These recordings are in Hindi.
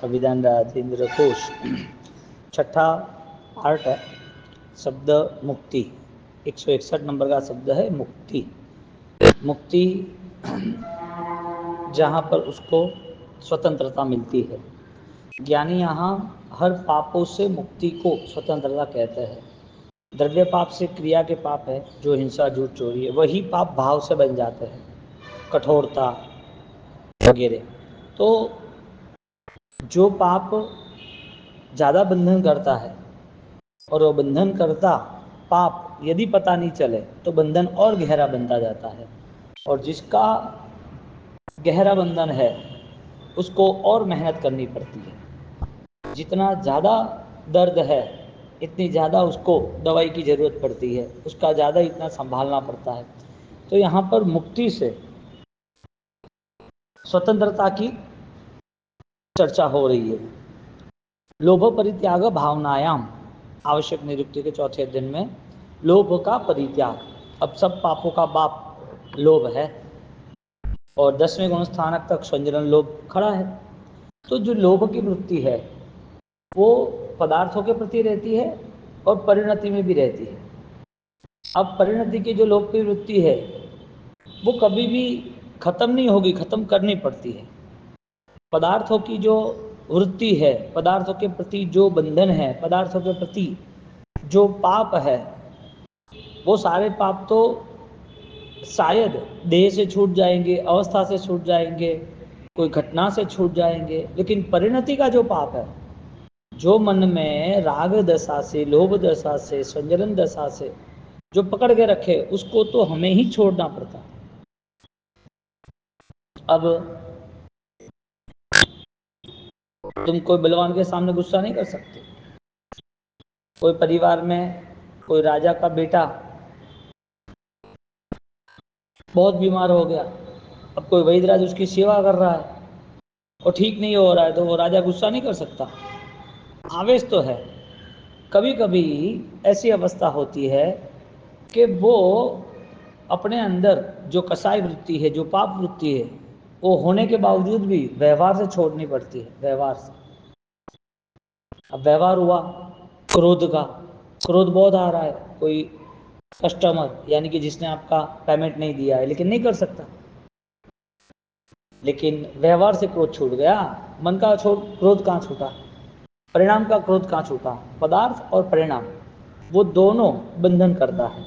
अभिधान राजेंद्र कोश छठा पार्ट है। शब्द मुक्ति 161 नंबर का शब्द है मुक्ति। मुक्ति जहाँ पर उसको स्वतंत्रता मिलती है। ज्ञानी यहाँ हर पापों से मुक्ति को स्वतंत्रता कहते हैं। द्रव्य पाप से क्रिया के पाप है, जो हिंसा झूठ चोरी है, वही पाप भाव से बन जाते हैं, कठोरता वगैरह। तो जो पाप ज़्यादा बंधन करता है और वो बंधन करता पाप यदि पता नहीं चले तो बंधन और गहरा बनता जाता है, और जिसका गहरा बंधन है उसको और मेहनत करनी पड़ती है। जितना ज़्यादा दर्द है इतनी ज़्यादा उसको दवाई की ज़रूरत पड़ती है, उसका ज़्यादा इतना संभालना पड़ता है। तो यहाँ पर मुक्ति से स्वतंत्रता की चर्चा हो रही है। लोभ परित्याग भावनायाम आवश्यक निरुक्ति के चौथे अध्याय में लोभ का परित्याग। अब सब पापों का बाप लोभ है और 10वें गुण स्थानक तक संजरण लोभ खड़ा है। तो जो लोभ की वृत्ति है वो पदार्थों के प्रति रहती है और परिणति में भी रहती है। अब परिणति की जो लोभ की वृत्ति है वो कभी भी खत्म नहीं होगी, खत्म करनी पड़ती है। पदार्थों की जो वृत्ति है, पदार्थों के प्रति जो बंधन है, पदार्थों के प्रति जो पाप है, वो सारे पाप तो शायद देह से छूट जाएंगे, अवस्था से छूट जाएंगे, कोई घटना से छूट जाएंगे, लेकिन परिणति का जो पाप है, जो मन में राग दशा से, लोभ दशा से, संजलन दशा से जो पकड़ के रखे, उसको तो हमें ही छोड़ना पड़ता है। अब तुम कोई बलवान के सामने गुस्सा नहीं कर सकते। कोई परिवार में कोई राजा का बेटा बहुत बीमार हो गया, अब कोई वैद्यराज उसकी सेवा कर रहा है और ठीक नहीं हो रहा है, तो वो राजा गुस्सा नहीं कर सकता। आवेश तो है। कभी कभी ऐसी अवस्था होती है कि वो अपने अंदर जो कसाई वृत्ति है, जो पाप वृत्ति है, वो होने के बावजूद भी व्यवहार से छोड़नी पड़ती है, व्यवहार से। अब व्यवहार हुआ क्रोध का, क्रोध बहुत आ रहा है, कोई कस्टमर यानी कि जिसने आपका पेमेंट नहीं दिया है, लेकिन नहीं कर सकता, लेकिन व्यवहार से क्रोध छूट गया। मन का क्रोध कहाँ छूटा, परिणाम का क्रोध कहाँ छूटा। पदार्थ और परिणाम वो दोनों बंधन करता है।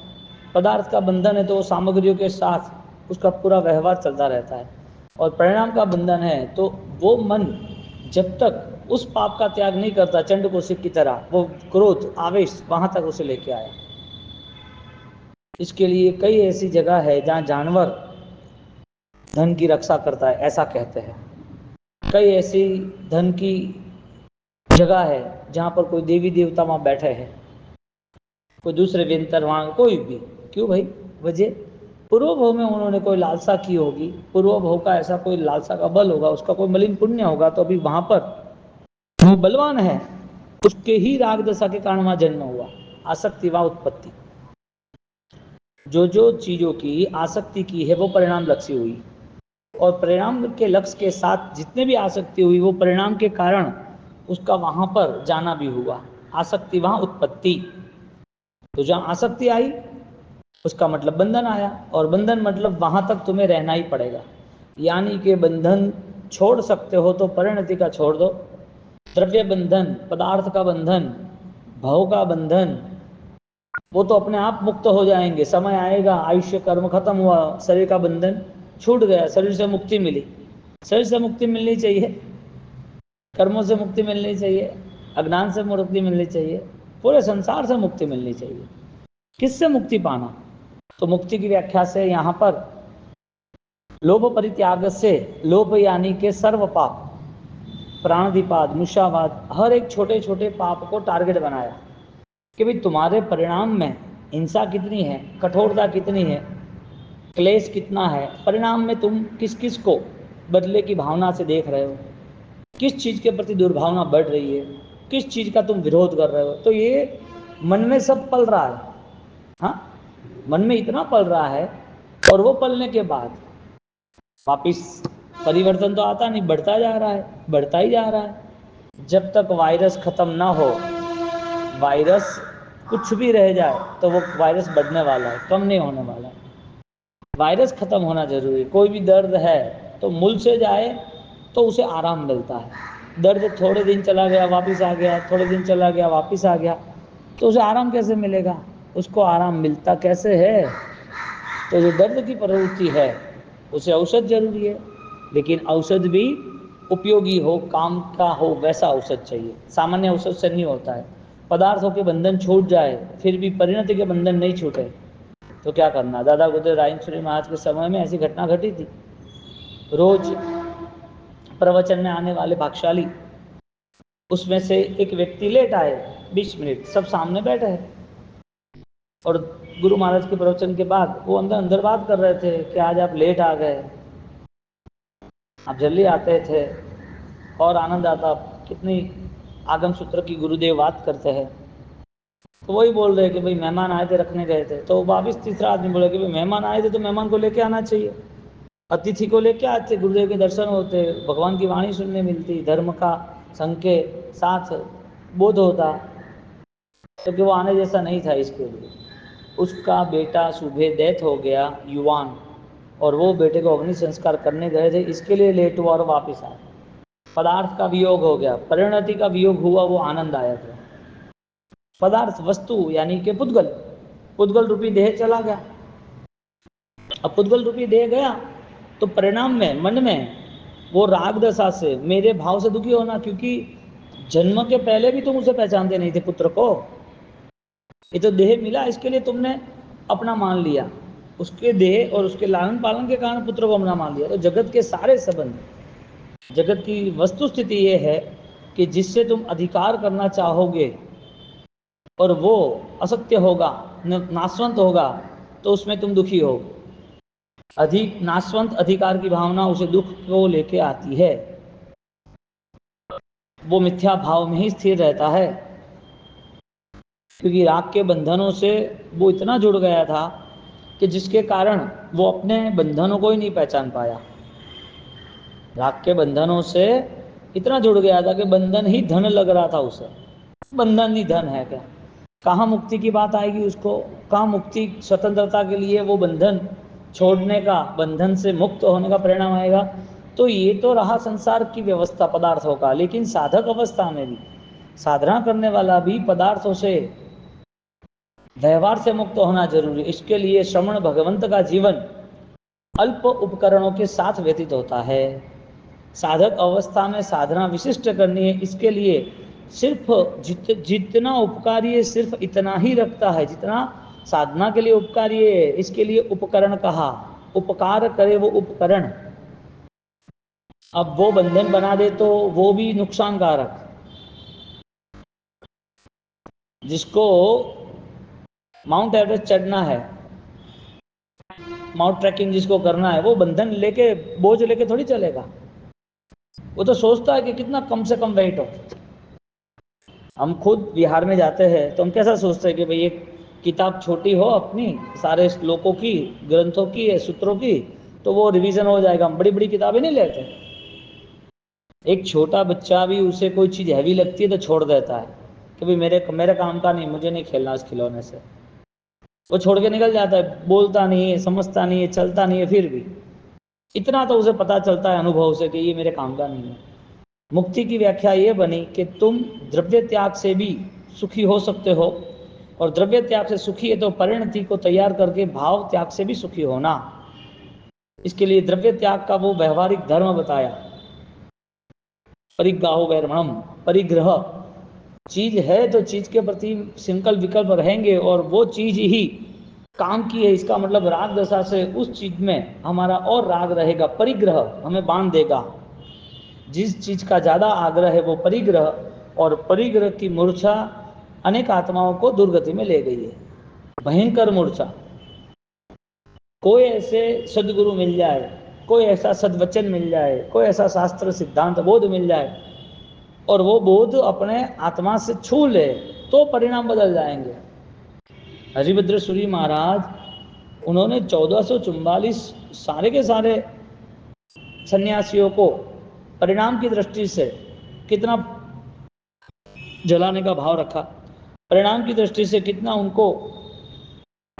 पदार्थ का बंधन है तो वो सामग्रियों के साथ उसका पूरा व्यवहार चलता रहता है, और परिणाम का बंधन है तो वो मन जब तक उस पाप का त्याग नहीं करता, चंड कोशिक की तरह वो क्रोध आवेश वहां तक उसे लेके आया। इसके लिए कई ऐसी जगह है जहाँ जानवर धन की रक्षा करता है, ऐसा कहते हैं। कई ऐसी धन की जगह है जहाँ पर कोई देवी देवता वहाँ बैठे हैं, कोई दूसरे व्यंतर वहाँ, कोई भी। क्यों भाई? वजह पूर्व भव में उन्होंने कोई लालसा की होगी, पूर्व भव का ऐसा कोई लालसा का बल होगा, उसका कोई मलिन पुण्य होगा, तो अभी वहाँ पर वो बलवान है, उसके ही राग दशा के कारण वहाँ जन्म हुआ, आसक्ति वहाँ उत्पत्ति। जो चीज़ों की आसक्ति की है वो परिणाम लक्ष्य हुई, और परिणाम के लक्ष्य के साथ जितने भी आसक्ति हुई वो परिणाम के कारण उसका वहाँ पर जाना भी हुआ। आसक्ति वहाँ उत्पत्ति। तो जहाँ आसक्ति आई उसका मतलब बंधन आया, और बंधन मतलब वहाँ तक तुम्हें रहना ही पड़ेगा। यानी कि बंधन छोड़ सकते हो तो परिणति का छोड़ दो। द्रव्य बंधन, पदार्थ का बंधन, भव का बंधन, वो तो अपने आप मुक्त हो जाएंगे। समय आएगा, आयुष्य कर्म खत्म हुआ, शरीर का बंधन छूट गया, शरीर से मुक्ति मिली। शरीर से मुक्ति मिलनी चाहिए, कर्मों से मुक्ति मिलनी चाहिए, अज्ञान से मुक्ति मिलनी चाहिए, पूरे संसार से मुक्ति मिलनी चाहिए। किससे मुक्ति पाना? तो मुक्ति की व्याख्या से यहाँ पर लोभ परित्याग से, लोभ यानी के सर्व पाप, प्राणादिपाद, मुषावाद, हर एक छोटे छोटे पाप को टारगेट बनाया कि भाई तुम्हारे परिणाम में हिंसा कितनी है, कठोरता कितनी है, क्लेश कितना है, परिणाम में तुम किस किस को बदले की भावना से देख रहे हो, किस चीज़ के प्रति दुर्भावना बढ़ रही है, किस चीज़ का तुम विरोध कर रहे हो। तो ये मन में सब पल रहा है। हाँ, मन में इतना पल रहा है, और वो पलने के बाद वापिस परिवर्तन तो आता नहीं, बढ़ता जा रहा है, बढ़ता ही जा रहा है। जब तक वायरस खत्म ना हो, वायरस कुछ भी रह जाए तो वो वायरस बढ़ने वाला है, कम नहीं होने वाला है। वायरस खत्म होना जरूरी है। कोई भी दर्द है तो मूल से जाए तो उसे आराम मिलता है। दर्द थोड़े दिन चला गया वापस आ गया, थोड़े दिन चला गया वापस आ गया, तो उसे आराम कैसे मिलेगा? उसको आराम मिलता कैसे है? तो जो दर्द की प्रवृत्ति है उसे औषध जरूरी है, लेकिन औषध भी उपयोगी हो, काम का हो, वैसा औषध चाहिए। सामान्य औषध से नहीं होता है। पदार्थों के बंधन छूट जाए फिर भी परिणति के बंधन नहीं छूटे तो क्या करना? दादा गुरुदेव रायचूरी महाराज के समय में ऐसी घटना घटी थी। रोज प्रवचन में आने वाले भागशाली, उसमें से एक व्यक्ति लेट आए 20 मिनट, सब सामने बैठे हैं, और गुरु महाराज के प्रवचन के बाद वो अंदर अंदर बात कर रहे थे कि आज आप लेट आ गए, आप जल्दी आते थे और आनंद आता, कितनी आगम सूत्र की गुरुदेव बात करते हैं। तो वही बोल रहे कि भाई मेहमान आए थे, रखने गए थे, तो वापिस तीसरा आदमी बोला कि भाई मेहमान आए थे तो मेहमान को लेके आना चाहिए, अतिथि को लेके आते, गुरुदेव के दर्शन होते, भगवान की वाणी सुनने मिलती, धर्म का संघ के साथ बोध होता, क्योंकि वो आने जैसा नहीं था इसके लिए। उसका बेटा सुबह डेथ हो गया, युवान, और वो बेटे को अग्नि संस्कार करने गए थे, इसके लिए लेट हुआ और वापस आया। पदार्थ का वियोग हो गया, परिणति का वियोग हुआ, वो आनंद आया था। पदार्थ वस्तु यानी कि पुद्गल, पुद्गल रूपी देह चला गया। अब पुद्गल रूपी देह गया तो परिणाम में मन में वो राग दशा से, मेरे भाव से दुखी होना, क्योंकि जन्म के पहले भी तुम उसे पहचानते नहीं थे पुत्र को। ये तो देह मिला, इसके लिए तुमने अपना मान लिया, उसके देह और उसके लालन पालन के कारण पुत्र को अपना मान लिया। तो जगत के सारे संबंध, जगत की वस्तु स्थिति ये है कि जिससे तुम अधिकार करना चाहोगे और वो असत्य होगा, नाशवंत होगा, तो उसमें तुम दुखी हो। अधिक नाशवंत अधिकार की भावना उसे दुख को लेके आती है, वो मिथ्या भाव में ही स्थिर रहता है, क्योंकि राग के बंधनों से वो इतना जुड़ गया था कि जिसके कारण वो अपने बंधनों को ही नहीं पहचान पाया। राग के बंधनों से इतना जुड़ गया था कि बंधन ही धन लग रहा था उसे। बंधन ही धन है क्या? कहाँ मुक्ति की बात आएगी उसको? कहाँ मुक्ति, स्वतंत्रता के लिए वो बंधन छोड़ने का, बंधन से मुक्त होने का परिणाम आएगा? तो ये तो रहा संसार की व्यवस्था पदार्थों का, लेकिन साधक अवस्था में भी, साधना करने वाला भी पदार्थों से, व्यवहार से मुक्त होना जरूरी। इसके लिए श्रवण भगवंत का जीवन अल्प उपकरणों के साथ व्यतीत होता है। साधक अवस्था में साधना विशिष्ट करनी है, इसके लिए सिर्फ जितना उपकारी है सिर्फ इतना ही रखता है जितना साधना के लिए उपकारी है। इसके लिए उपकरण कहा, उपकार करे वो उपकरण। अब वो बंधन बना दे तो वो भी नुकसानकारक। जिसको माउंट एवरेस्ट चढ़ना है, माउंट ट्रैकिंग जिसको करना है, वो बंधन लेके, बोझ लेके थोड़ी चलेगा। वो तो सोचता है कि कितना कम से कम वेट हो। हम खुद बिहार में जाते हैं तो हम कैसा सोचते हैं कि भाई एक किताब छोटी हो अपनी, सारे श्लोकों की, ग्रंथों की, सूत्रों की, तो वो रिवीजन हो जाएगा। हम बड़ी बड़ी किताबें नहीं लेते। एक छोटा बच्चा भी, उसे कोई चीज़ हैवी लगती है तो छोड़ देता है कि भाई मेरे काम का नहीं, मुझे नहीं खेलना उस खिलौने से। वो छोड़ के निकल जाता है, बोलता नहीं है, समझता नहीं है, चलता नहीं है, फिर भी इतना तो उसे पता चलता है अनुभव से कि ये मेरे काम का नहीं है। मुक्ति की व्याख्या ये बनी कि तुम द्रव्य त्याग से भी सुखी हो सकते हो, और द्रव्य त्याग से सुखी है तो परिणति को तैयार करके भाव त्याग से भी सुखी होना। इसके लिए द्रव्य त्याग का वो व्यवहारिक धर्म बताया, परिग्राहो वैरमणम, परिग्रह। चीज है तो चीज के प्रति संकल्प विकल्प रहेंगे, और वो चीज ही काम की है, इसका मतलब राग दशा से उस चीज में हमारा और राग रहेगा, परिग्रह हमें बांध देगा। जिस चीज का ज्यादा आग्रह है वो परिग्रह, और परिग्रह की मूर्छा अनेक आत्माओं को दुर्गति में ले गई है, भयंकर मूर्छा। कोई ऐसे सदगुरु मिल जाए, कोई ऐसा सदवचन मिल जाए, कोई ऐसा शास्त्र सिद्धांत बोध मिल जाए, और वो बोध अपने आत्मा से छू ले, तो परिणाम बदल जाएंगे। हरिभद्र सूरी महाराज, उन्होंने 1444 सारे के सारे सन्यासियों को परिणाम की दृष्टि से कितना जलाने का भाव रखा, परिणाम की दृष्टि से कितना उनको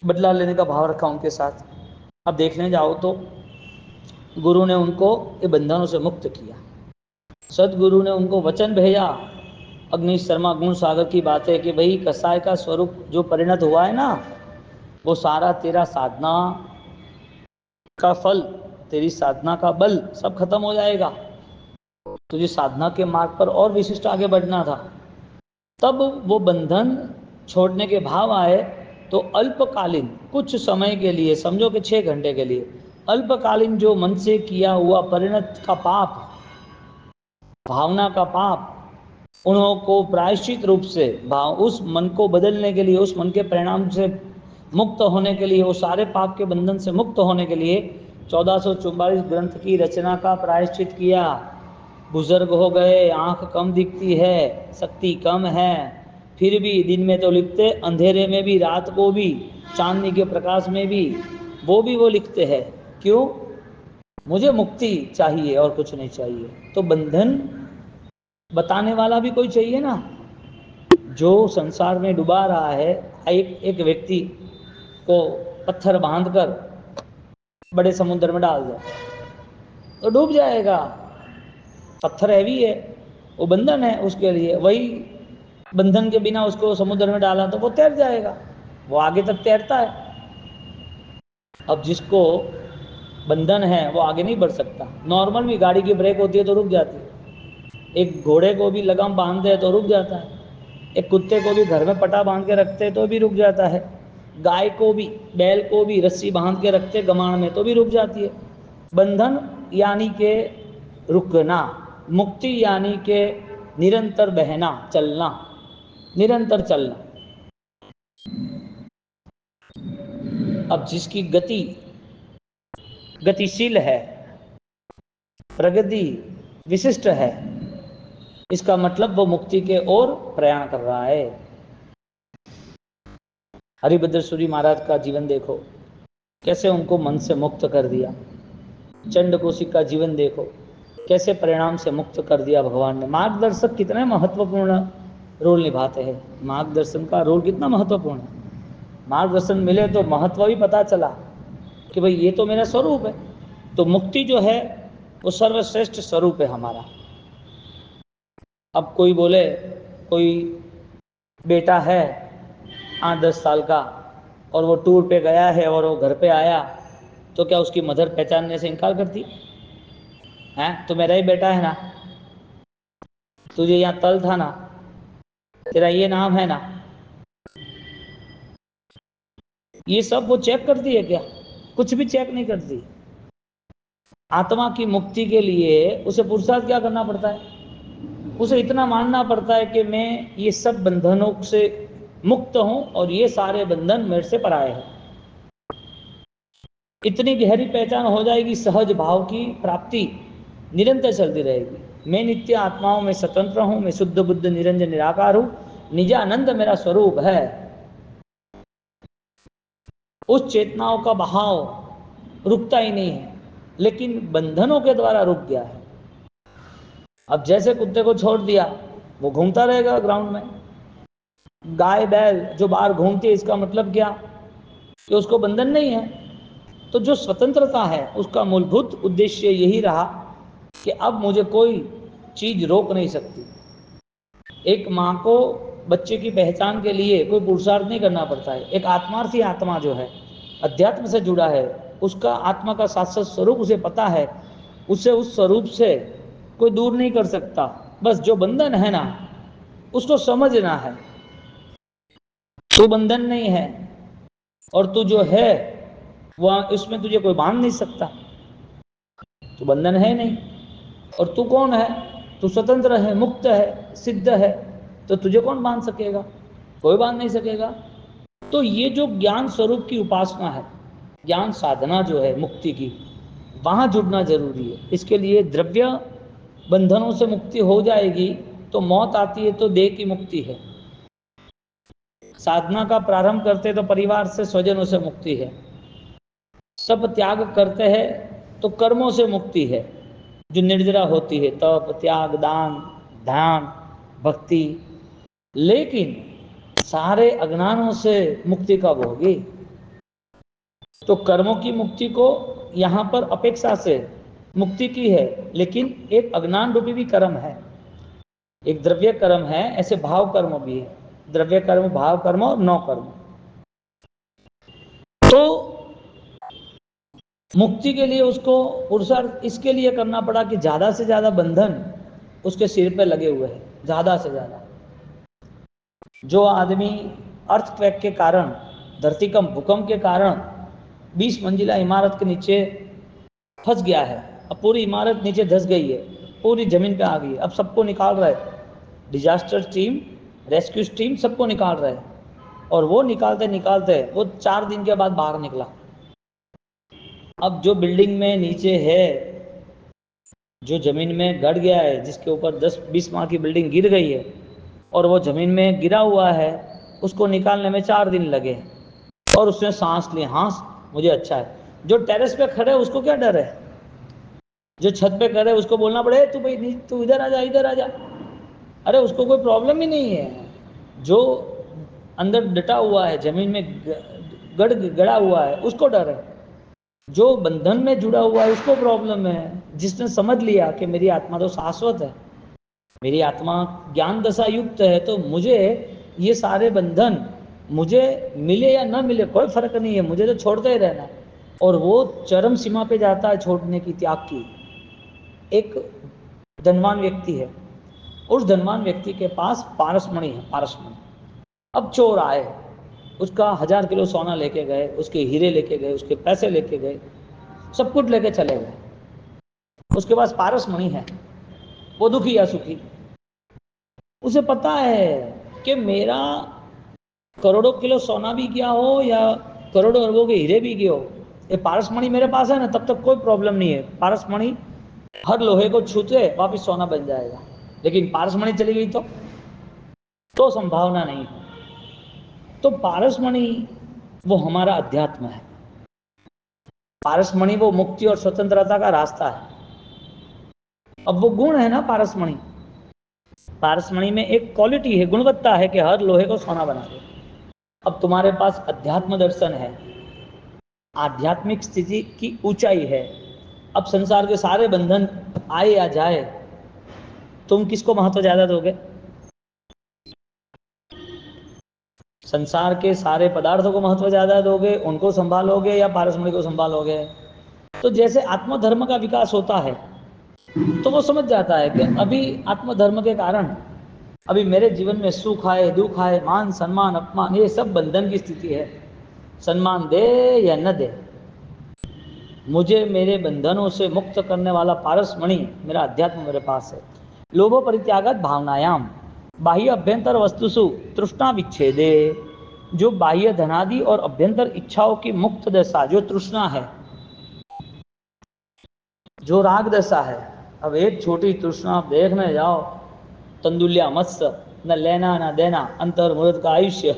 बदला लेने का भाव रखा उनके साथ। अब देखने जाओ तो गुरु ने उनको ये बंधनों से मुक्त किया, सदगुरु ने उनको वचन भेजा। अग्नि शर्मा गुण सागर की बात है कि भाई कसाय का स्वरूप जो परिणत हुआ है ना, वो सारा तेरा साधना का फल, तेरी साधना का बल सब खत्म हो जाएगा। तुझे साधना के मार्ग पर और विशिष्ट आगे बढ़ना था, तब वो बंधन छोड़ने के भाव आए। तो अल्पकालीन कुछ समय के लिए, समझो कि 6 घंटे के लिए, अल्पकालीन जो मन से किया हुआ परिणत का पाप, भावना का पाप, उनको प्रायश्चित रूप से भाव उस मन को बदलने के लिए, उस मन के परिणाम से मुक्त होने के लिए, वो सारे पाप के बंधन से मुक्त होने के लिए 1444 ग्रंथ की रचना का प्रायश्चित किया। बुजुर्ग हो गए, आंख कम दिखती है, शक्ति कम है, फिर भी दिन में तो लिखते, अंधेरे में भी, रात को भी, चांदनी के प्रकाश में भी, वो लिखते हैं। क्यों? मुझे मुक्ति चाहिए और कुछ नहीं चाहिए। तो बंधन बताने वाला भी कोई चाहिए ना, जो संसार में डुबा रहा है। एक व्यक्ति को पत्थर बांधकर बड़े समुद्र में डाल दो तो डूब जाएगा, पत्थर हैवी है, वो बंधन है उसके लिए। वही बंधन के बिना उसको समुद्र में डाला तो वो तैर जाएगा, वो आगे तक तैरता है। अब जिसको बंधन है वो आगे नहीं बढ़ सकता। नॉर्मल भी गाड़ी की ब्रेक होती है तो रुक जाती है, एक घोड़े को भी लगाम बांध दे तो रुक जाता है, एक कुत्ते को भी घर में पटा बांध के रखते तो भी रुक जाता है, गाय को भी, बैल को भी रस्सी बांध के रखते गमाण में तो भी रुक जाती है। बंधन यानी के रुकना, मुक्ति यानी के निरंतर बहना, चलना, निरंतर चलना। अब जिसकी गति गतिशील है, प्रगति विशिष्ट है, इसका मतलब वो मुक्ति के ओर प्रयाण कर रहा है। हरिभद्र सूरी महाराज का जीवन देखो, कैसे उनको मन से मुक्त कर दिया। चंड कौशिक का जीवन देखो, कैसे परिणाम से मुक्त कर दिया भगवान ने। मार्गदर्शक कितने महत्वपूर्ण रोल निभाते हैं, मार्गदर्शन का रोल कितना महत्वपूर्ण है। मार्गदर्शन मिले तो महत्व भी पता चला कि भाई ये तो मेरा स्वरूप है। तो मुक्ति जो है वो सर्वश्रेष्ठ स्वरूप है हमारा। अब कोई बोले, कोई बेटा है 8-10 साल का और वो टूर पे गया है और वो घर पे आया, तो क्या उसकी मदर पहचानने से इनकार करती है? तो मेरा ही बेटा है ना, तुझे यहाँ तल था ना, तेरा ये नाम है ना, ये सब वो चेक करती है क्या? कुछ भी चेक नहीं करती। आत्मा की मुक्ति के लिए उसे पुरुषार्थ क्या करना पड़ता है? उसे इतना मानना पड़ता है कि मैं ये सब बंधनों से मुक्त हूं और ये सारे बंधन मेरे से पराये हैं। इतनी गहरी पहचान हो जाएगी, सहज भाव की प्राप्ति निरंतर चलती रहेगी। मैं नित्य आत्माओं में स्वतंत्र हूं, मैं शुद्ध बुद्ध निरंजन निराकार हूं, निजानंद मेरा स्वरूप है। उस चेतनाओं का बहाव रुकता ही नहीं है, लेकिन बंधनों के द्वारा रुक गया है। अब जैसे कुत्ते को छोड़ दिया, वो घूमता रहेगा ग्राउंड में। गाय बैल जो बाहर घूमती है, इसका मतलब क्या कि उसको बंधन नहीं है। तो जो स्वतंत्रता है उसका मूलभूत उद्देश्य यही रहा कि अब मुझे कोई चीज रोक नहीं सकती। एक माँ को बच्चे की पहचान के लिए कोई पुरुषार्थ नहीं करना पड़ता है। एक आत्मार्थी आत्मा जो है, अध्यात्म से जुड़ा है, उसका आत्मा का शाश्वत स्वरूप उसे पता है, उसे उस स्वरूप से कोई दूर नहीं कर सकता। बस जो बंधन है ना, उसको समझना है। तू बंधन नहीं है और तू जो है वह, उसमें तुझे कोई बांध नहीं सकता। तू बंधन है नहीं। और तू कौन है? तू स्वतंत्र है, मुक्त है, सिद्ध है। तो तुझे कौन बांध सकेगा? कोई बांध नहीं सकेगा। तो ये जो ज्ञान स्वरूप की उपासना है, ज्ञान साधना जो है मुक्ति की, वहां जुड़ना जरूरी है। इसके लिए द्रव्य बंधनों से मुक्ति हो जाएगी तो मौत आती है तो देह की मुक्ति है। साधना का प्रारंभ करते तो परिवार से, स्वजनों से मुक्ति है। सब त्याग करते हैं तो कर्मों से मुक्ति है, जो निर्जरा होती है, तप, त्याग, दान, ध्यान, भक्ति, लेकिन सारे अज्ञानों से मुक्ति कब होगी? तो कर्मों की मुक्ति को यहाँ पर अपेक्षा से मुक्ति की है, लेकिन एक अज्ञान रूपी भी कर्म है, एक द्रव्य कर्म है, ऐसे भाव कर्म भी है, द्रव्य कर्म, भाव कर्म और नौ कर्म। तो मुक्ति के लिए उसको पुरुषार्थ इसके लिए करना पड़ा कि ज्यादा से ज्यादा बंधन उसके सिर पे लगे हुए हैं, ज्यादा से ज्यादा। जो आदमी अर्थक्वेक के कारण, धरतीकंप, भूकंप के कारण 20 मंजिला इमारत के नीचे फंस गया है, अब पूरी इमारत नीचे धंस गई है, पूरी जमीन पे आ गई है, अब सबको निकाल रहा है, डिजास्टर टीम, रेस्क्यू टीम सबको निकाल रहा है, और वो निकालते निकालते वो 4 दिन के बाद बाहर निकला। अब जो बिल्डिंग में नीचे है, जो जमीन में गड़ गया है, जिसके ऊपर 10-20 माह की बिल्डिंग गिर गई है और वो जमीन में गिरा हुआ है, उसको निकालने में 4 दिन लगे और उसने सांस ली, हाँ मुझे अच्छा है। जो टेरेस पे खड़े है उसको क्या डर है? जो छत पे खड़े है उसको बोलना पड़े तू भाई तू इधर आ जा, इधर आ जा, अरे उसको कोई प्रॉब्लम ही नहीं है। जो अंदर डटा हुआ है, जमीन में गड़ा हुआ है, उसको डर है। जो बंधन में जुड़ा हुआ है उसको प्रॉब्लम है। जिसने समझ लिया कि मेरी आत्मा तो शाश्वत है, मेरी आत्मा ज्ञान दशा युक्त है, तो मुझे ये सारे बंधन मुझे मिले या न मिले कोई फर्क नहीं है, मुझे तो छोड़ते ही रहना। और वो चरम सीमा पे जाता है छोड़ने की, त्याग की। एक धनवान व्यक्ति है, उस धनवान व्यक्ति के पास पारसमणि है, पारसमणि। अब चोर आए, उसका 1000 किलो सोना लेके गए, उसके हीरे लेके गए, उसके पैसे लेके गए, सब कुछ लेके चले गए। उसके पास पारसमणि है, वो दुखी या सुखी? उसे पता है कि मेरा करोड़ों किलो सोना भी गया हो या करोड़ों अरबों के हीरे भी गए हो, ये पारसमणि मेरे पास है ना, तब तक कोई प्रॉब्लम नहीं है। पारसमणि हर लोहे को छूते वापिस सोना बन जाएगा। लेकिन पारसमणि चली गई तो संभावना नहीं है। तो पारसमणि वो हमारा अध्यात्म है। पारसमणि वो मुक्ति और स्वतंत्रता का रास्ता है। अब वो गुण है ना पारसमणि, पारसमणि में एक क्वालिटी है, गुणवत्ता है कि हर लोहे को सोना बना दे। अब तुम्हारे पास अध्यात्म दर्शन है, आध्यात्मिक स्थिति की ऊंचाई है। अब संसार के सारे बंधन आए या जाए, तुम किसको महत्व ज्यादा दोगे? संसार के सारे पदार्थों को महत्व ज्यादा दोगे, उनको संभालोगे, या पारसमणि को संभालोगे? तो जैसे आत्मधर्म का विकास होता है तो वो समझ जाता है कि अभी आत्मधर्म के कारण अभी मेरे जीवन में सुख आए, दुख आए, मान सम्मान अपमान, ये सब बंधन की स्थिति है। सम्मान दे या न दे, मुझे मेरे बंधनों से मुक्त करने वाला पारसमणि मेरा अध्यात्म मेरे पास है। लोभो परित्यागत भावनायाम बाह्य अभ्यंतर वस्तुसु तृष्णा विच्छेदे, जो बाह्य धनादि और अभ्यंतर इच्छाओं की मुक्त दशा, जो तृष्णा है, जो राग दशा है। अब एक छोटी तृष्णा आप देखने जाओ, तंदुल्या मत्स्य, न लेना न देना, अंतर मुहूर्त का आयुष्य,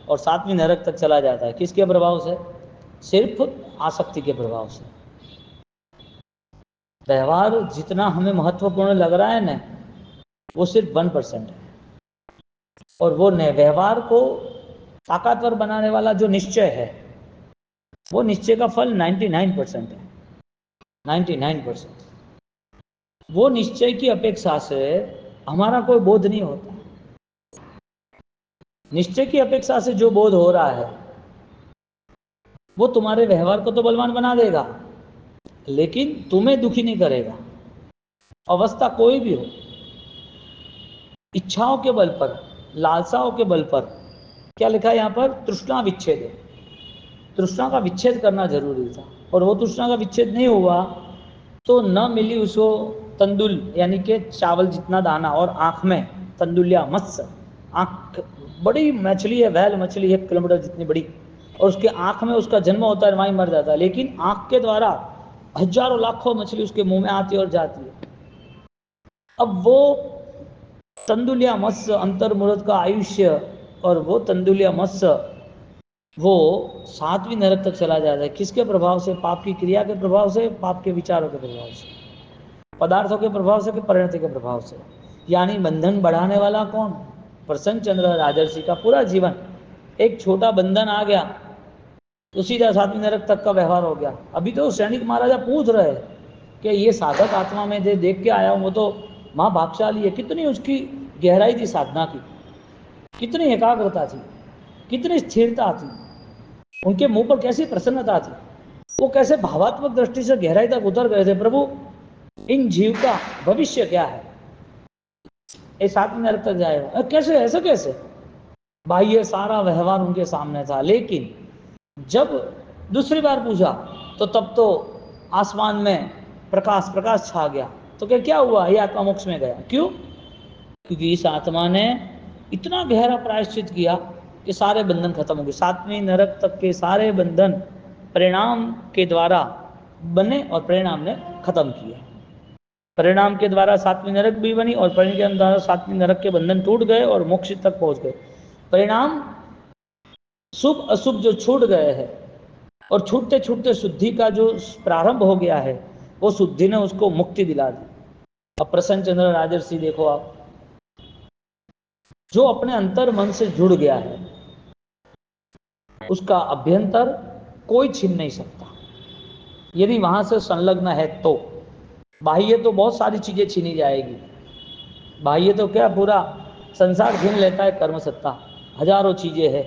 और 7वीं नरक तक चला जाता है। किसके प्रभाव से? सिर्फ आसक्ति के प्रभाव से। व्यवहार जितना हमें महत्वपूर्ण लग रहा है ना, वो सिर्फ 1% है। और वो व्यवहार को ताकतवर बनाने वाला जो निश्चय है, वो निश्चय का फल 99% है। 99%। वो निश्चय की अपेक्षा से हमारा कोई बोध नहीं होता। निश्चय की अपेक्षा से जो बोध हो रहा है वो तुम्हारे व्यवहार को तो बलवान बना देगा, लेकिन तुम्हें दुखी नहीं करेगा। अवस्था कोई भी हो, इच्छाओं के बल पर, लालसाओं के बल पर, क्या लिखा है यहाँ पर? तृष्णा विच्छेद। तृष्णा का विच्छेद करना जरूरी था, और वो तृष्णा का विच्छेद नहीं हुआ तो न मिली उसको तंदुल, यानी कि चावल जितना दाना, और आंख में तंदुल्या मत्स्य, आंख बड़ी मछली है, वैल मछली 1 किलोमीटर जितनी बड़ी, और उसके आंख में उसका जन्म होता है, वहीं मर जाता है। लेकिन आंख के द्वारा हजारों लाखों मछली उसके मुंह में आती है और जाती है। अब वो तंदुल्या मत्स्य, अंतर्मुहूर्त का आयुष्य, और वो तंदुल्या मत्स्य वो 7वीं नरक तक चला जाता है। किसके प्रभाव से? पाप की क्रिया के प्रभाव से, पाप के विचारों के प्रभाव से, पदार्थों के प्रभाव से, कि परिणति के प्रभाव से। यानी बंधन बढ़ाने वाला कौन? प्रसन्न चंद्र राजर्षि का पूरा जीवन, एक छोटा बंधन आ गया तो सीधा 7वीं नरक तक का व्यवहार हो गया। अभी तो सैनिक महाराजा पूछ रहे कि ये साधक आत्मा में जो देख के आया हूँ वो तो महाभागशाली है, कितनी उसकी गहराई थी साधना की, कितनी एकाग्रता थी, कितनी स्थिरता थी, उनके मुंह पर कैसी प्रसन्नता थी, वो कैसे भावात्मक दृष्टि से गहराई तक उतर गए थे। प्रभु इन जीव का भविष्य क्या है, ये 7वीं नरक तक जाएगा कैसे, ऐसा कैसे? बाह्य सारा व्यवहार उनके सामने था, लेकिन जब दूसरी बार पूछा तो तब तो आसमान में प्रकाश छा गया। तो क्या हुआ, ये आत्मा मोक्ष में गया। क्यों? क्योंकि इस आत्मा ने इतना गहरा प्रायश्चित किया कि सारे बंधन खत्म हो गए। 7वीं नरक तक के सारे बंधन परिणाम के द्वारा बने और परिणाम ने खत्म किए। परिणाम के द्वारा 7वीं नरक भी बनी और परिणाम के द्वारा 7वीं नरक के बंधन टूट गए और मोक्ष तक पहुंच गए। परिणाम शुभ अशुभ जो छूट गए हैं और छूटते छूटते शुद्धि का जो प्रारंभ हो गया है, वो शुद्धि ने उसको मुक्ति दिला दी। अब प्रसन्न चंद्र राजर्षि देखो आप, जो अपने अंतर मन से जुड़ गया है उसका अभ्यंतर कोई छीन नहीं सकता, यदि वहां से संलग्न है तो। बाह्य तो बहुत सारी चीजें छीनी जाएगी, बाह्य तो क्या पूरा संसार छीन लेता है, कर्म सत्ता हजारों चीजें है,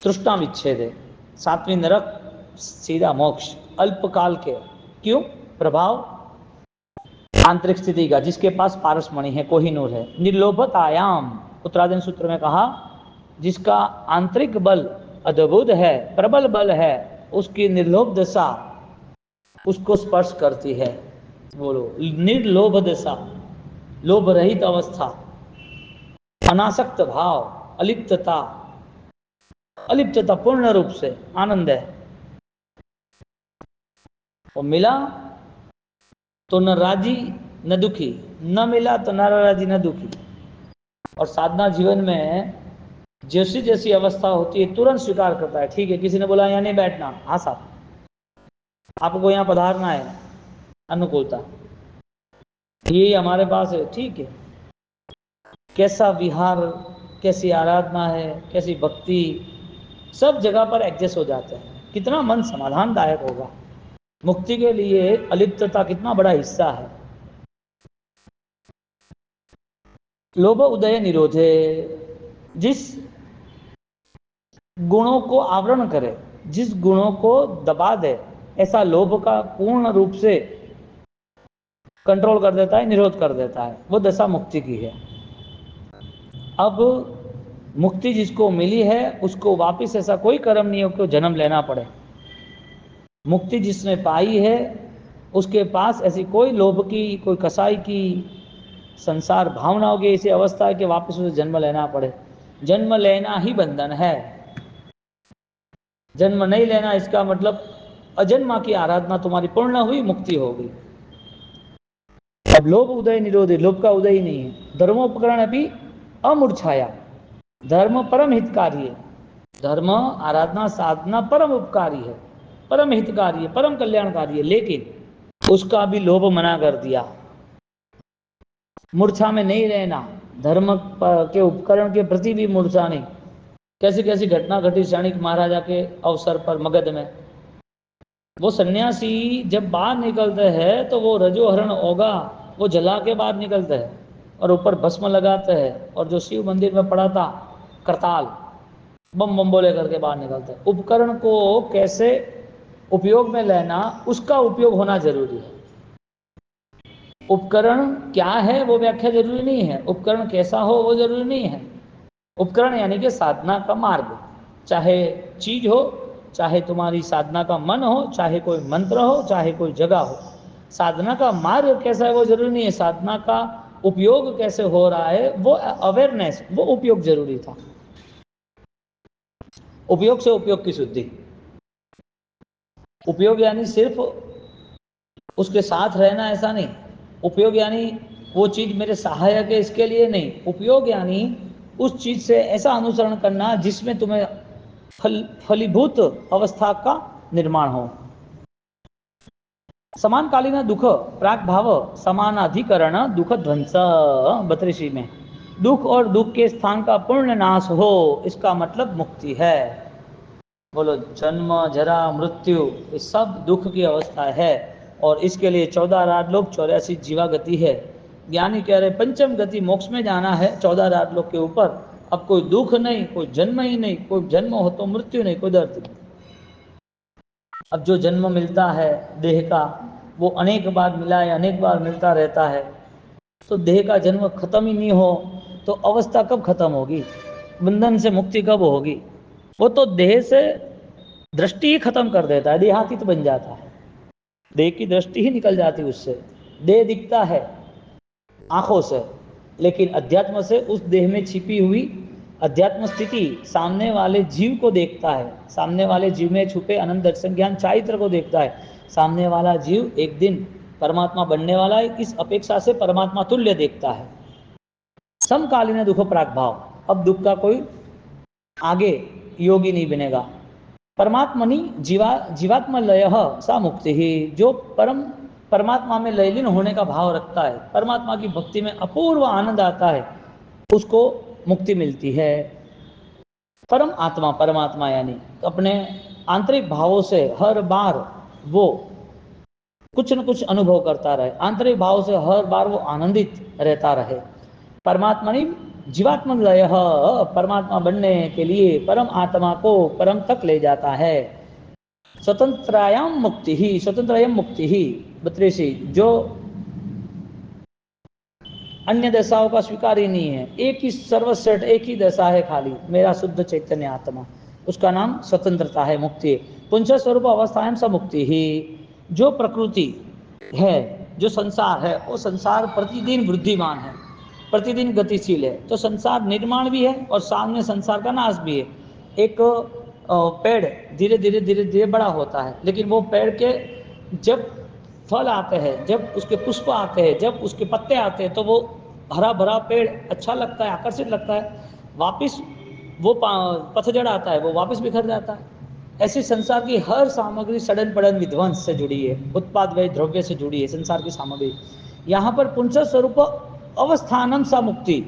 तृष्णा विच्छेद है। 7वीं नरक सीधा मोक्ष अल्पकाल के। क्यों? प्रभाव आंतरिक स्थिति का, जिसके पास पारसमणि है, कोहिनूर है। निर्लोभतायाम उत्तराधीन सूत्र में कहा, जिसका आंतरिक बल अद्भुत है, प्रबल बल है, उसकी निर्लोभ दशा उसको स्पर्श करती है। बोलो, निर्लोभ दशा, लोभ रहित अवस्था, अनासक्त भाव, अलिप्तता, अलिप्तता पूर्ण रूप से आनंद है। वो मिला तो न राजी न दुखी, न मिला तो न राजी न दुखी। और साधना जीवन में जैसी जैसी अवस्था होती है तुरंत स्वीकार करता है। ठीक है, किसी ने बोला यहाँ नहीं बैठना, हाँ साहब आपको यहाँ पधारना है, अनुकूलता ये हमारे पास है, ठीक है। कैसा विहार, कैसी आराधना है, कैसी भक्ति, सब जगह पर एडजस्ट हो जाते हैं। कितना मन समाधानदायक होगा। मुक्ति के लिए अलिप्तता कितना बड़ा हिस्सा है। लोभ उदय निरोधे, जिस गुणों को आवरण करे, जिस गुणों को दबा दे, ऐसा लोभ का पूर्ण रूप से कंट्रोल कर देता है, निरोध कर देता है, वो दशा मुक्ति की है। अब मुक्ति जिसको मिली है उसको वापस ऐसा कोई कर्म नहीं हो कि जन्म लेना पड़े। मुक्ति जिसने पाई है उसके पास ऐसी कोई लोभ की, कोई कसाई की, संसार भावनाओं की ऐसी अवस्था है कि वापस उसे जन्म लेना पड़े। जन्म लेना ही बंधन है। जन्म नहीं लेना इसका मतलब अजन्मा की आराधना तुम्हारी पूर्ण हुई, मुक्ति हो गई। अब लोभ उदय निरोधी, लोभ का उदय ही नहीं है। धर्मोपकरण अभी अमूर्छाया, धर्म परम हितकारी है। धर्म आराधना साधना परम उपकारी है, परम हितकारी है, परम कल्याणकारी है, लेकिन उसका भी लोभ मना कर दिया। मूर्छा में नहीं रहना, धर्म के उपकरण के प्रति भी मूर्छा नहीं। कैसी कैसी घटना घटी सैनिक महाराजा के अवसर पर मगध में। वो सन्यासी जब बाहर निकलते हैं तो वो रजोहरण होगा, वो जला के बाहर निकलते हैं और ऊपर भस्म लगाते हैं, और जो शिव मंदिर में पड़ा था करताल, बम बम बोले करके बाहर निकलते हैं। उपकरण को कैसे उपयोग में लेना, उसका उपयोग होना जरूरी है। उपकरण क्या है वो व्याख्या जरूरी नहीं है, उपकरण कैसा हो वो जरूरी नहीं है। उपकरण यानी कि साधना का मार्ग, चाहे चीज हो, चाहे तुम्हारी साधना का मन हो, चाहे कोई मंत्र हो, चाहे कोई जगह हो। साधना का मार्ग कैसा है वो जरूरी नहीं है, साधना का उपयोग कैसे हो रहा है वो अवेयरनेस, वो उपयोग जरूरी था। उपयोग से उपयोग की शुद्धि। उपयोग यानी सिर्फ उसके साथ रहना ऐसा नहीं। उपयोग यानी वो चीज मेरे सहायक है इसके लिए नहीं। उपयोग यानी उस चीज से ऐसा अनुसरण करना जिसमें तुम्हें फलीभूत अवस्था का निर्माण हो। समानकालीन दुख प्राक भाव समानाधिकरण दुख ध्वंस 32 में दुख और दुख के स्थान का पूर्ण नाश हो, इसका मतलब मुक्ति है। बोलो, जन्म जरा मृत्यु ये सब दुख की अवस्था है, और इसके लिए 14 राजलोक 84 जीवा गति है। ज्ञानी कह रहे पंचम गति मोक्ष में जाना है 14 राजलोक के ऊपर। अब कोई दुख नहीं, कोई जन्म ही नहीं, कोई जन्म हो तो मृत्यु नहीं, कोई दर्द नहीं। अब जो जन्म मिलता है देह का, वो अनेक बार मिला है, अनेक बार मिलता रहता है, तो देह का जन्म खत्म ही नहीं हो तो अवस्था कब खत्म होगी, बंधन से मुक्ति कब होगी? वो तो देह से दृष्टि ही खत्म कर देता है, देहातीत बन जाता है, देह की दृष्टि ही निकल जाती है उससे। देह दिखता है आंखों से, लेकिन अध्यात्म से उस देह में छिपी हुई अध्यात्म स्थिति सामने वाले जीव को देखता है, सामने वाले जीव में छुपे अनंत दर्शन ज्ञान चारित्र को देखता है। सामने वाला जीव एक दिन परमात्मा बनने वाला है, इस अपेक्षा से परमात्मा तुल्य देखता है। समकालीन दुख प्रागभाव, अब दुख का कोई आगे योगी नहीं बनेगा। परमात्मनि जीवात्मा लय सा मुक्ति ही, जो परमात्मा में लयलीन होने का भाव रखता है, परमात्मा की भक्ति में अपूर्व आनंद आता है, उसको मुक्ति मिलती है। परम आत्मा, परमात्मा यानी अपने आंतरिक भावों से हर बार वो कुछ न कुछ अनुभव करता रहे, आंतरिक भाव से हर बार वो आनंदित रहता रहे। परमात्मा नहीं, जीवात्मा लय, परमात्मा बनने के लिए परम आत्मा को परम तक ले जाता है। स्वतंत्रायाम मुक्ति ही, स्वतंत्रायाम मुक्ति ही 32, जो अन्य दशाओं का स्वीकार ही नहीं है, एक ही सर्वश्रेष्ठ, एक ही दशा है खाली, मेरा शुद्ध चैतन्य आत्मा, उसका नाम स्वतंत्रता है, मुक्ति। पुंस स्वरूप अवस्थाएं सब मुक्ति ही, जो प्रकृति है, जो संसार है, वो संसार प्रतिदिन वृद्धिमान है, प्रतिदिन गतिशील है, तो संसार निर्माण भी है और सामने संसार का नाश भी है। एक पेड़ धीरे धीरे धीरे धीरे बड़ा होता है, लेकिन वो पेड़ के जब फल आते हैं, जब उसके पुष्प आते हैं, जब उसके पत्ते आते हैं, तो वो हरा भरा पेड़ अच्छा लगता है, आकर्षित लगता है। वापिस वो पतझड़ आता है, वो वापस बिखर जाता है। ऐसी संसार की हर सामग्री सडन पडन विध्वंस से जुड़ी है, उत्पाद व्यय द्रव्य से जुड़ी है संसार की सामग्री। यहाँ पर पुंस स्वरूप अवस्थानम सा मुक्ति,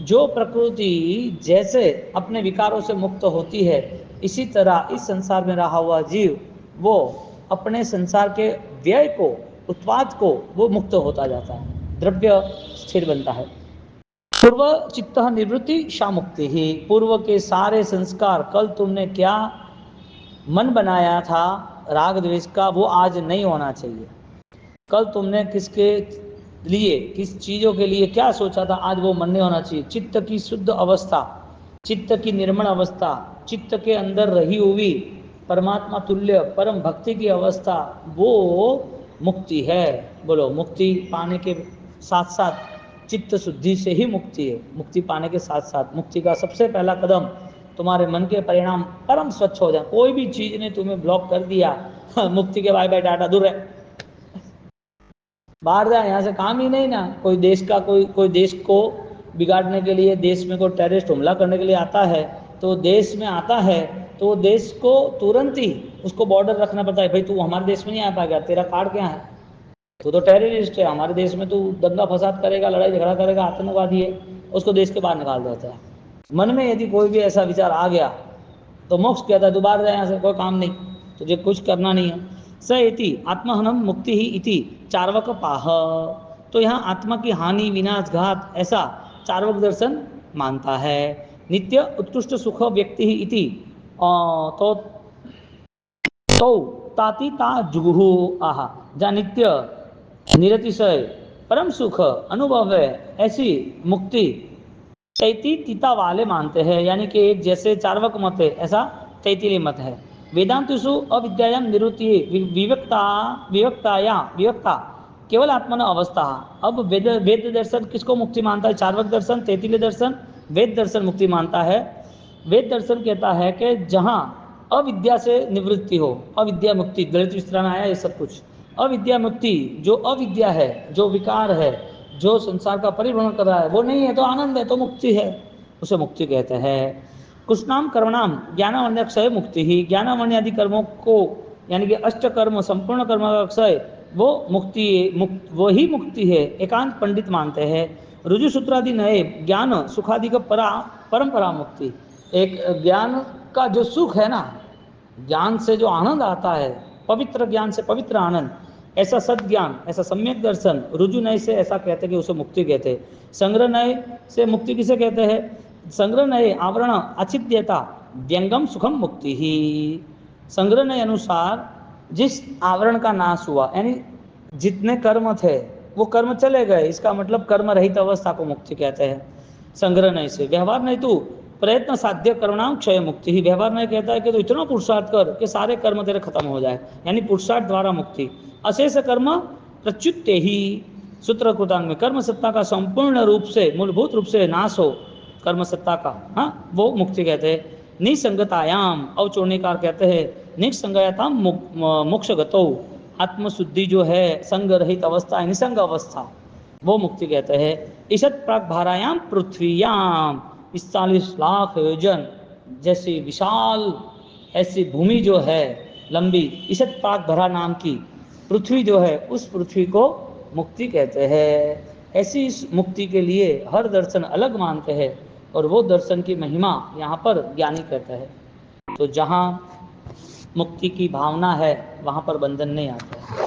जो प्रकृति जैसे अपने विकारों से मुक्त होती है, इसी तरह इस संसार में रहा हुआ जीव वो अपने संसार के व्यय को, उत्पाद को वो मुक्त होता जाता है, द्रव्य स्थिर बनता है। पूर्व चित्त निवृत्ति शा मुक्ति ही, पूर्व के सारे संस्कार, कल तुमने क्या मन बनाया था राग द्वेष का, वो आज नहीं होना चाहिए। कल तुमने किसके लिए, किस चीज़ों के लिए क्या सोचा था, आज वो मन नहीं होना चाहिए। चित्त की शुद्ध अवस्था, चित्त की निर्मल अवस्था, चित्त के अंदर रही हुई परमात्मा तुल्य परम भक्ति की अवस्था, वो मुक्ति है। बोलो, मुक्ति पाने के साथ साथ चित्त शुद्धि से ही मुक्ति है। मुक्ति पाने के साथ साथ मुक्ति का सबसे पहला कदम, तुम्हारे मन के परिणाम परम स्वच्छ हो जाए। कोई भी चीज ने तुम्हें ब्लॉक कर दिया, मुक्ति के बाय बाय टाटा, दूर है, बाहर जाए, यहाँ से काम ही नहीं ना। कोई देश का कोई देश को बिगाड़ने के लिए, देश में कोई टेररिस्ट हमला करने के लिए आता है, तो देश में आता है तो देश को तुरंत ही उसको बॉर्डर रखना पड़ता है। भाई तू हमारे देश में नहीं आ पाएगा, तेरा कार्ड क्या है, तू तो टेररिस्ट है, हमारे देश में तू दंगा फसाद करेगा, लड़ाई झगड़ा करेगा, आतंकवादी है, उसको देश के बाहर निकाल देता है। मन में यदि कोई भी ऐसा विचार आ गया तो मोक्ष कहता है, तू बाहर जाए, यहाँ से कोई काम नहीं, तुझे कुछ करना नहीं है। स इति आत्महनम मुक्ति ही इति चार्वक पाह, तो यहाँ आत्मा की हानि, विनाश, घात, ऐसा चार्वक दर्शन मानता है। नित्य उत्कृष्ट सुख व्यक्ति ही इति तो ताति ता जुगुहु आहा, जहाँ नित्य निरतिशय परम सुख अनुभव है, ऐसी मुक्ति तैती तीता वाले मानते हैं, यानी कि एक जैसे चार्वक मत है, ऐसा तैतीय मत है। वेदांतुषु अविद्यायाम निवृत्ति विवक्ता केवल आत्मन अवस्था। अब वेद दर्शन किसको मुक्ति मानता है? चार्वक दर्शन, तैतीय दर्शन, वेद दर्शन मुक्ति मानता है। वेद दर्शन कहता है कि जहाँ अविद्या से निवृत्ति हो, अविद्या मुक्ति, गणित विस्तृत में आया ये सब कुछ, अविद्या मुक्ति, जो अविद्या है, जो विकार है, जो संसार का परिभ्रमण कर रहा है, वो नहीं है तो आनंद है, तो मुक्ति है, उसे मुक्ति कहते हैं। कुछ नाम कर्मणाम ज्ञानावन्य क्षय मुक्ति ही, ज्ञानावन्य आदि कर्मों को यानी कि अष्ट कर्म, संपूर्ण कर्म का क्षय, वो मुक्ति, वो ही मुक्ति है, एकांत पंडित मानते हैं। रुजु सूत्रादि नए ज्ञान सुखादि का परंपरा मुक्ति। एक ज्ञान का जो सुख है ना, ज्ञान से जो आनंद आता है, पवित्र ज्ञान से पवित्र आनंद, ऐसा सद्ज्ञान, ऐसा सम्यक दर्शन, रुजु नय से ऐसा कहते हैं कि उसे मुक्ति कहते हैं। संग्रह नय से मुक्ति किसे कहते हैं? संग्रह नय आवरण अचिद्यता व्यंगम सुखम मुक्ति ही। संग्रह नय अनुसार जिस आवरण का नाश हुआ, यानी जितने कर्म थे वो कर्म चले गए, इसका मतलब कर्म रहित अवस्था को मुक्ति कहते हैं। संग्रह नहीं से व्यवहार नहीं तो प्रयत्न साध्य कर्मणाम क्षय मुक्ति ही। व्यवहार नहीं कहता है कि तो इतना पुरुषार्थ कर कि सारे कर्म तेरे खत्म हो जाए, यानी पुरुषार्थ द्वारा मुक्ति। अशेष कर्म प्रच्युत्य ही सूत्र कृतांग में कर्म सत्ता का संपूर्ण रूप से मूलभूत रूप से नाश हो, कर्म सत्ता का, हाँ, वो मुक्ति कहते हैं। निसंगतायाम अवचूर्णिकार कहते हैं निसंगताम मोक्ष गतो, आत्मशुद्धि जो है, संग रहित अवस्था, निसंग अवस्था, वो मुक्ति कहते हैं। ईशत प्राक भारायाम पृथ्वीयाम 45 लाख योजन जैसी विशाल ऐसी भूमि जो है लंबी, ईशत प्राक भरा नाम की पृथ्वी जो है, उस पृथ्वी को मुक्ति कहते हैं। ऐसी इस मुक्ति के लिए हर दर्शन अलग मानते हैं और वो दर्शन की महिमा यहाँ पर ज्ञानी कहते हैं। तो जहाँ मुक्ति की भावना है वहाँ पर बंधन नहीं आता है।